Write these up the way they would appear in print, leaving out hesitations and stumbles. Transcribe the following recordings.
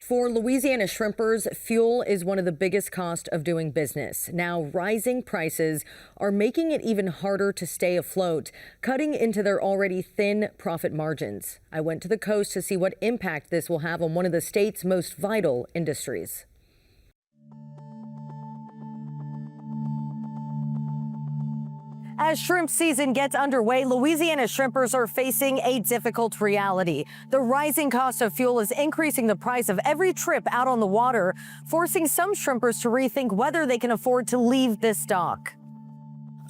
For Louisiana shrimpers, fuel is one of the biggest costs of doing business. Now, rising prices are making it even harder to stay afloat, cutting into their already thin profit margins. I went to the coast to see what impact this will have on one of the state's most vital industries. As shrimp season gets underway, Louisiana shrimpers are facing a difficult reality. The rising cost of fuel is increasing the price of every trip out on the water, forcing some shrimpers to rethink whether they can afford to leave this dock.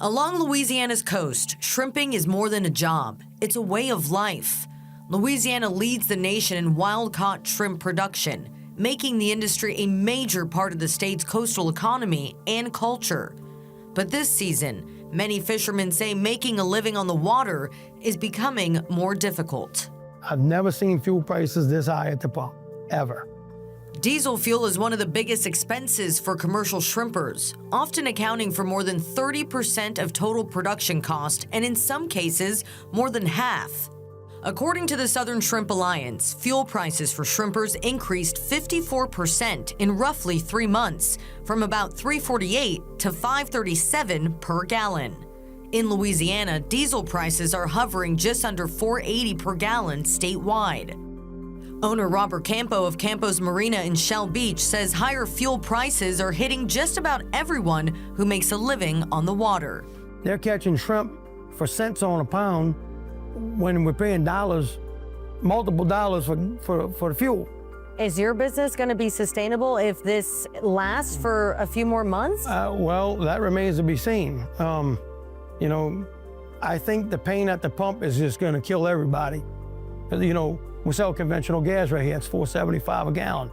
Along Louisiana's coast, shrimping is more than a job. It's a way of life. Louisiana leads the nation in wild-caught shrimp production, making the industry a major part of the state's coastal economy and culture. But this season, many fishermen say making a living on the water is becoming more difficult. I've never seen fuel prices this high at the pump, ever. Diesel fuel is one of the biggest expenses for commercial shrimpers, often accounting for more than 30% of total production cost, and in some cases, more than half. According to the Southern Shrimp Alliance, fuel prices for shrimpers increased 54% in roughly 3 months, from about $3.48 to $5.37 per gallon. In Louisiana, diesel prices are hovering just under $4.80 per gallon statewide. Owner Robert Campo of Campo's Marina in Shell Beach says higher fuel prices are hitting just about everyone who makes a living on the water. They're catching shrimp for cents on a pound when we're paying dollars, multiple dollars for the fuel. Is your business going to be sustainable if this lasts for a few more months? Well, that remains to be seen. You know, I think the pain at the pump is just going to kill everybody. You know, we sell conventional gas right here. It's $4.75 a gallon.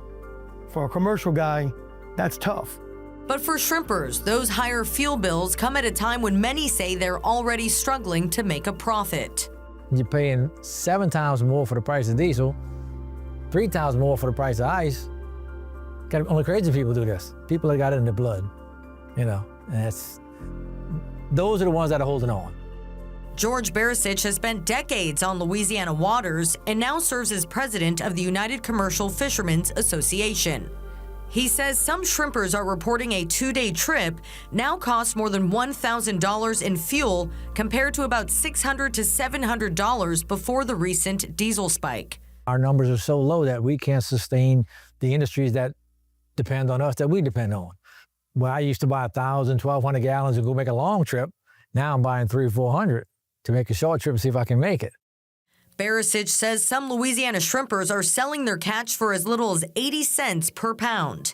For a commercial guy, that's tough. But for shrimpers, those higher fuel bills come at a time when many say they're already struggling to make a profit. You're paying 7 times more for the price of diesel, 3 times more for the price of ice. Only crazy people do this. People that got it in their blood, you know, and those are the ones that are holding on. George Barasich has spent decades on Louisiana waters and now serves as president of the United Commercial Fishermen's Association. He says some shrimpers are reporting a 2-day trip now costs more than $1,000 in fuel compared to about $600 to $700 before the recent diesel spike. Our numbers are so low that we can't sustain the industries that depend on us, that we depend on. Well, I used to buy 1,000, 1,200 gallons and go make a long trip. Now I'm buying 300, 400 to make a short trip and see if I can make it. Barasich says some Louisiana shrimpers are selling their catch for as little as 80 cents per pound.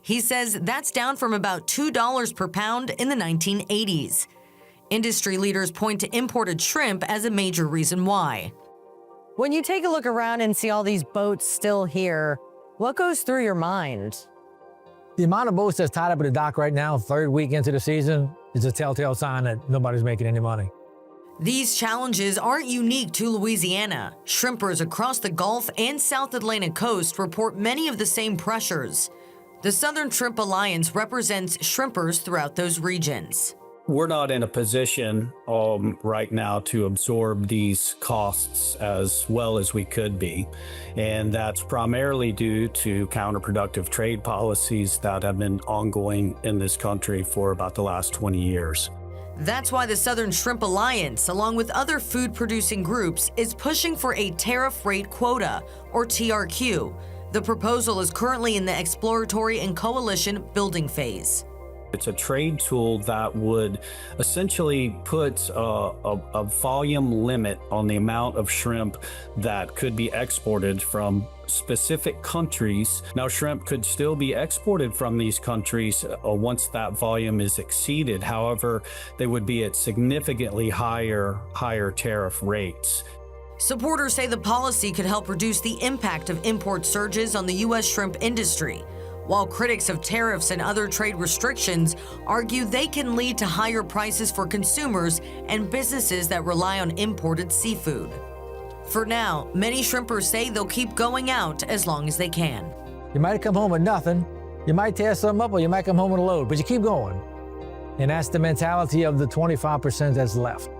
He says that's down from about $2 per pound in the 1980s. Industry leaders point to imported shrimp as a major reason why. When you take a look around and see all these boats still here, what goes through your mind? The amount of boats that's tied up at the dock right now, 3rd week into the season, is a telltale sign that nobody's making any money. These challenges aren't unique to Louisiana. Shrimpers across the Gulf and South Atlantic coast report many of the same pressures. The Southern Shrimp Alliance represents shrimpers throughout those regions. We're not in a position right now to absorb these costs as well as we could be. And that's primarily due to counterproductive trade policies that have been ongoing in this country for about the last 20 years. That's why the Southern Shrimp Alliance, along with other food-producing groups, is pushing for a tariff rate quota, or TRQ. The proposal is currently in the exploratory and coalition building phase. It's a trade tool that would essentially put a volume limit on the amount of shrimp that could be exported from specific countries. Now, shrimp could still be exported from these countries once that volume is exceeded. However, they would be at significantly higher tariff rates. Supporters say the policy could help reduce the impact of import surges on the U.S. shrimp industry, while critics of tariffs and other trade restrictions argue they can lead to higher prices for consumers and businesses that rely on imported seafood. For now, many shrimpers say they'll keep going out as long as they can. You might come home with nothing, you might tear something up, or you might come home with a load, but you keep going. And that's the mentality of the 25% that's left.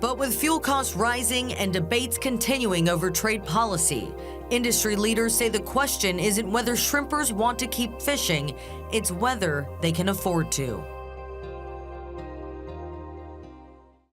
But with fuel costs rising and debates continuing over trade policy, industry leaders say the question isn't whether shrimpers want to keep fishing, it's whether they can afford to.